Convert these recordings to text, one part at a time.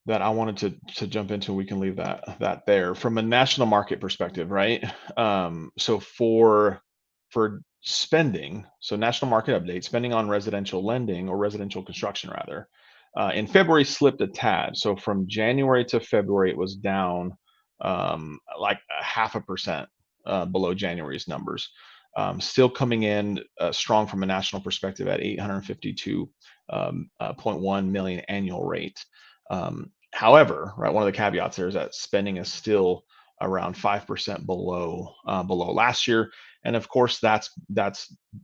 that I wanted to jump into. We can leave that there from a national market perspective, right? So for spending, so national market update, spending on residential lending or residential construction rather, in February slipped a tad. So from January to February, it was down like a 0.5% below January's numbers. Still coming in strong from a national perspective at 852.1 million annual rate. However, right, one of the caveats there is that spending is still around 5% below last year, and of course that's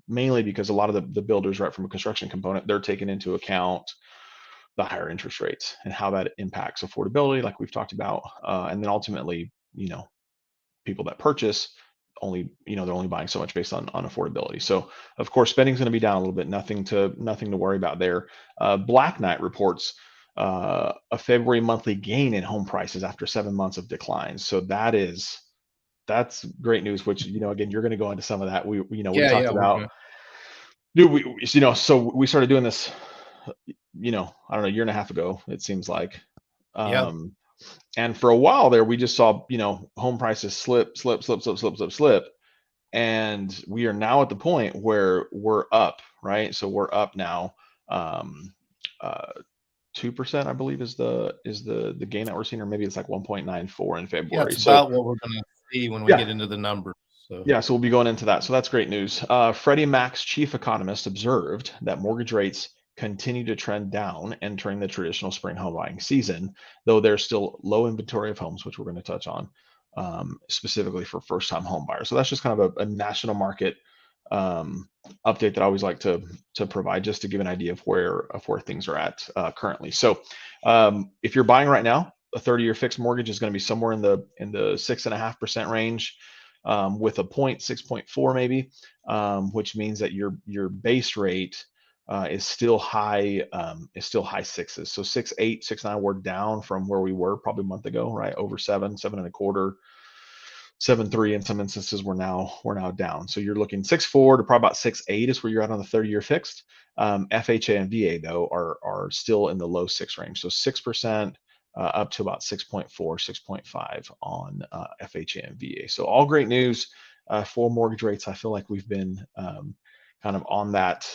mainly because a lot of the builders, right, from a construction component, they're taking into account the higher interest rates and how that impacts affordability, like we've talked about, and then ultimately, people that purchase only, they're only buying so much based on affordability. So of course spending is going to be down a little bit. Nothing to worry about there. Black Knight reports a February monthly gain in home prices after 7 months of declines. So that's great news. Which, again, you're going to go into some of that. We Yeah, talked yeah, we're about, gonna. dude. So we started doing this. I don't know, a year and a half ago. It seems like. Yeah, Um, and for a while there, we just saw, home prices slip, slip, slip, slip, slip, slip, slip. And we are now at the point where we're up, right? So we're up now. Um, 2%, I believe, is the gain that we're seeing, or maybe it's like 1.94 in yeah, February. it's So about what we're gonna see when we yeah, get into the numbers. So yeah. So we'll be going into that. So that's great news. Freddie Mac's chief economist observed that mortgage rates continue to trend down entering the traditional spring home buying season, though there's still low inventory of homes, which we're going to touch on, specifically for first-time home buyers. So that's just kind of a national market um, update that I always like to provide, just to give an idea of where things are at currently. So if you're buying right now, a 30-year fixed mortgage is going to be somewhere in the 6.5% range, with a point 6.4 maybe, which means that your base rate is still high sixes. So 6.8, 6.9, we're down from where we were probably a month ago, right? Over 7.25, 7.3 in some instances. We're now down. So you're looking 6.4 to probably about 6.8 is where you're at on the 30-year fixed. FHA and VA though are still in the low six range. So 6%, up to about 6.4, 6.5 on FHA and VA. So all great news for mortgage rates. I feel like we've been kind of on that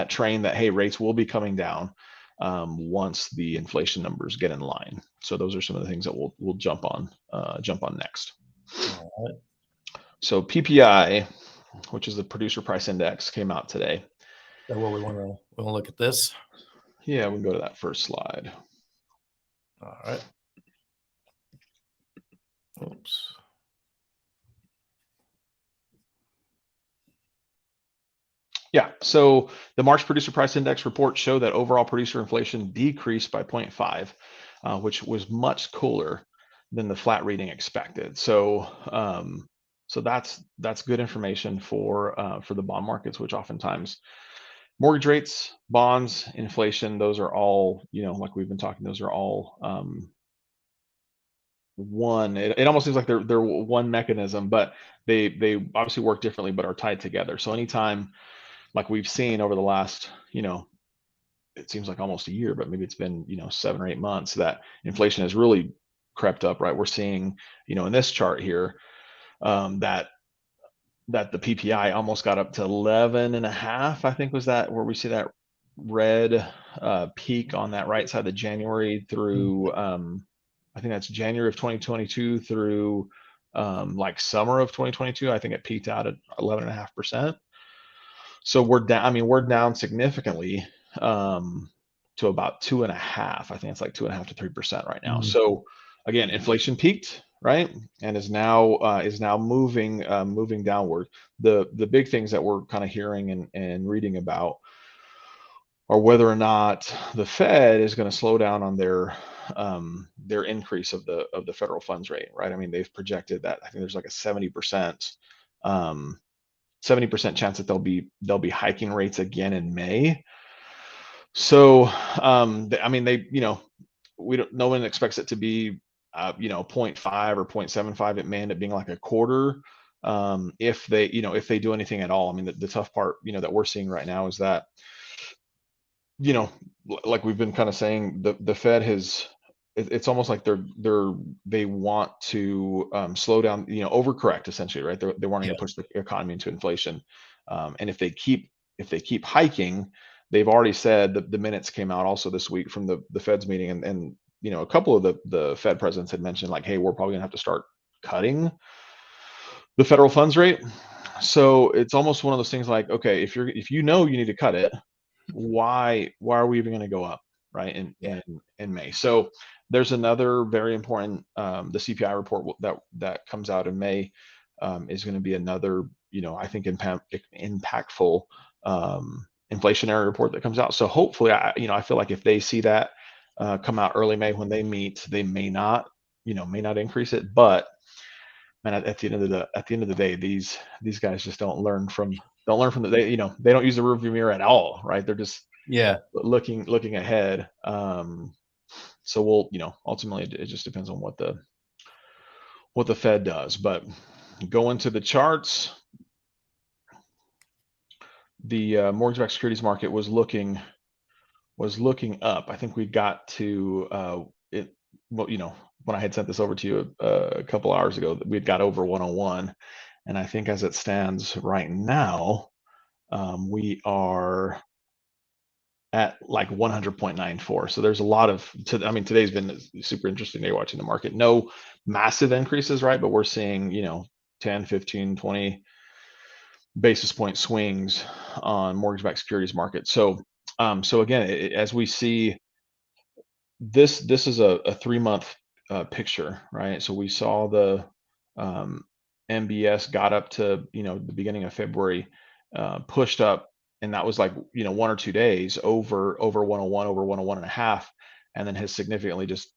train that, hey, rates will be coming down once the inflation numbers get in line. So those are some of the things that we'll jump on next. all right. So PPI, which is the producer price index, came out today. So what we wanna look at this. Yeah, we can go to that first slide. All right. Oops. Yeah, so the March producer price index report showed that overall producer inflation decreased by 0.5, which was much cooler than the flat reading expected. So that's good information for the bond markets, which oftentimes mortgage rates, bonds, inflation, those are all, like we've been talking, those are all one. It almost seems like they're one mechanism, but they obviously work differently, but are tied together. So anytime, like we've seen over the last, it seems like almost a year, but maybe it's been, 7 or 8 months, that inflation has really crept up, right? We're seeing, in this chart here, that the PPI almost got up to 11 and a half, I think was that where we see that red peak on that right side of January through, I think that's January of 2022 through like summer of 2022. I think it peaked out at 11.5%. So we're down. I mean, we're down significantly to about 2.5. I think it's like 2.5 to 3% right now. Mhm. So again, inflation peaked, right, and is now moving downward. The big things that we're kind of hearing and reading about are whether or not the Fed is going to slow down on their increase of the federal funds rate, right? I mean, they've projected that. I think there's like a 70% chance that they'll be hiking rates again in May. So, I mean, we don't. No one expects it to be, 0.5 or 0.75. It may end up being like a quarter, if they do anything at all. I mean, the tough part, that we're seeing right now is that you know, like we've been kind of saying, the Fed has, it's almost like they want to slow down, overcorrect essentially, right? They're wanting Yeah. to push the economy into inflation, and if they keep hiking, they've already said that the minutes came out also this week from the Fed's meeting, and a couple of the Fed presidents had mentioned like, hey, we're probably gonna have to start cutting the federal funds rate. So it's almost one of those things like, okay, if you know you need to cut it, why are we even going to go up, right? In Yeah. May. So there's another very important, the CPI report that comes out in May, is going to be another, I think impactful inflationary report that comes out. So hopefully, I feel like if they see that come out early May when they meet, they may not increase it, but man, at the end of the day, these guys just don't learn from they don't use the rearview mirror at all, right? They're just Yeah. looking ahead. So ultimately it just depends on what the Fed does. But going to the charts, the mortgage-backed securities market was looking up. I think we got to it. Well, when I had sent this over to you a couple hours ago, that we'd got over 101, and I think as it stands right now, we are at like 100.94. So there's a lot of, I mean, today's been a super interesting day watching the market. No massive increases, right? But we're seeing, 10, 15, 20 basis point swings on mortgage-backed securities market. So again, as we see, this is a 3-month picture, right? So we saw the um, MBS got up to the beginning of February, pushed up, and that was like 1 or 2 days over 101, over 101 and a half, and then has significantly just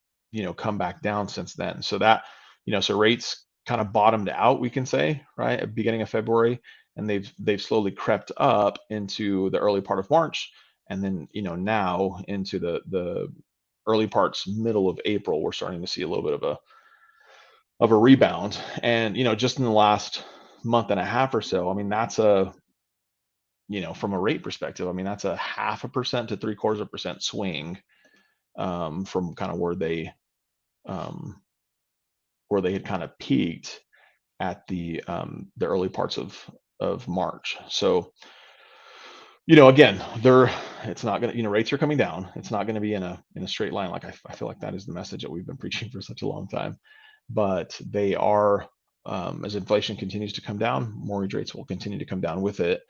come back down since then. So that so rates kind of bottomed out, we can say, right, at beginning of February, and they've slowly crept up into the early part of March, and then now into the early parts, middle of April, we're starting to see a little bit of a rebound. And just in the last month and a half or so, I mean, that's from a rate perspective, I mean, that's a 0.5% to 0.75% swing, from kind of um, where they had kind of peaked at the early parts of March. So again, it's not going to, rates are coming down. It's not going to be in a straight line. Like I feel like that is the message that we've been preaching for such a long time. But they are, as inflation continues to come down, mortgage rates will continue to come down with it.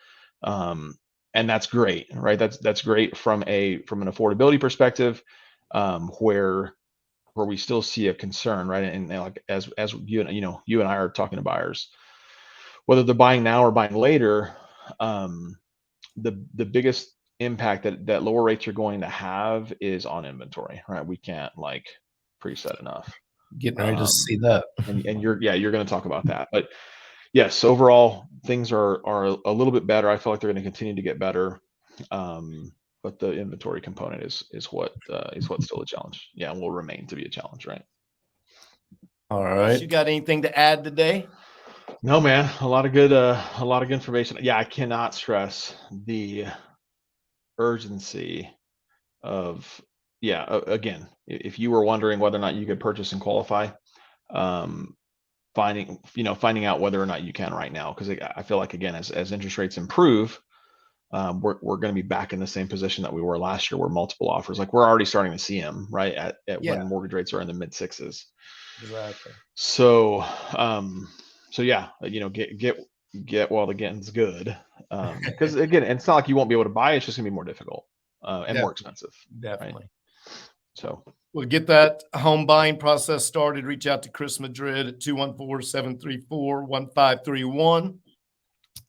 Um, and that's great, right? That's great from an affordability perspective, where we still see a concern, right? And like as you and I are talking to buyers, whether they're buying now or buying later, um, the biggest impact that lower rates are going to have is on inventory, right? We can't like preset enough. Getting ready to see Um, that. and you're going to talk about that, but yes, overall things are a little bit better. I feel like they're going to continue to get better, but the inventory component is what's still a challenge. Yeah, and will remain to be a challenge, right? All Chris, right. you got anything to add today? No, man, a lot of good information. Yeah, I cannot stress the urgency of, yeah, again, if you were wondering whether or not you could purchase and qualify, um, finding out whether or not you can right now, because I feel like, again, as interest rates improve, we're going to be back in the same position that we were last year, where multiple offers, like we're already starting to see them, right, at Yeah, when mortgage rates are in the mid sixes. exactly. So so yeah, get while the getting's good, because again, it's not like you won't be able to buy, it's just gonna be more difficult, and more Definitely. expensive, right? Definitely. So Well, get that home buying process started. Reach out to Chris Madrid at 214-734-1531.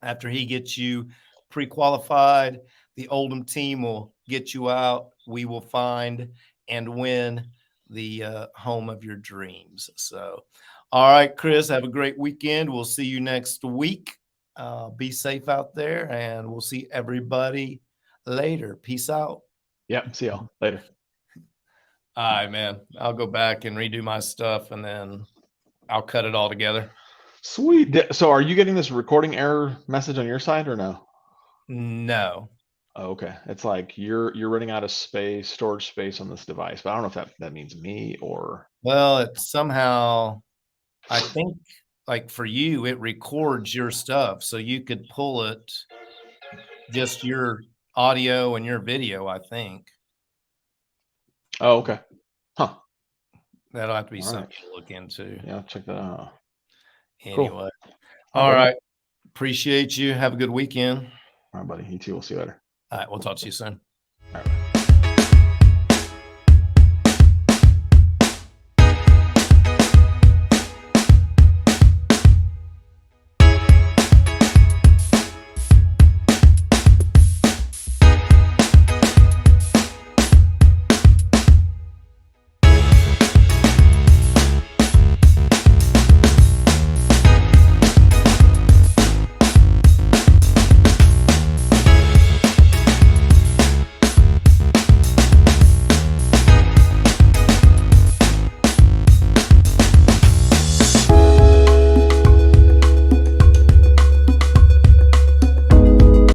After he gets you pre-qualified, the Oldham team will get you out. We will find and win the home of your dreams. So, all right, Chris, have a great weekend. We'll see you next week. Be safe out there, and we'll see everybody later. Peace out. yeah, see y'all later. All right, man. I'll go back and redo my stuff, and then I'll cut it all together. Sweet. So are you getting this recording error message on your side or no? No. Oh, okay. It's like you're running out of storage space on this device, but I don't know if that means me or. Well, it somehow, I think, like for you, it records your stuff, so you could pull it, just your audio and your video, I think. Oh, okay. Huh. That'll have to be All right. something to look into. Yeah, check that out. Anyway. Cool. All buddy. right. Appreciate you. Have a good weekend. All right, buddy. You too. We'll see you later. All right. We'll talk to you soon.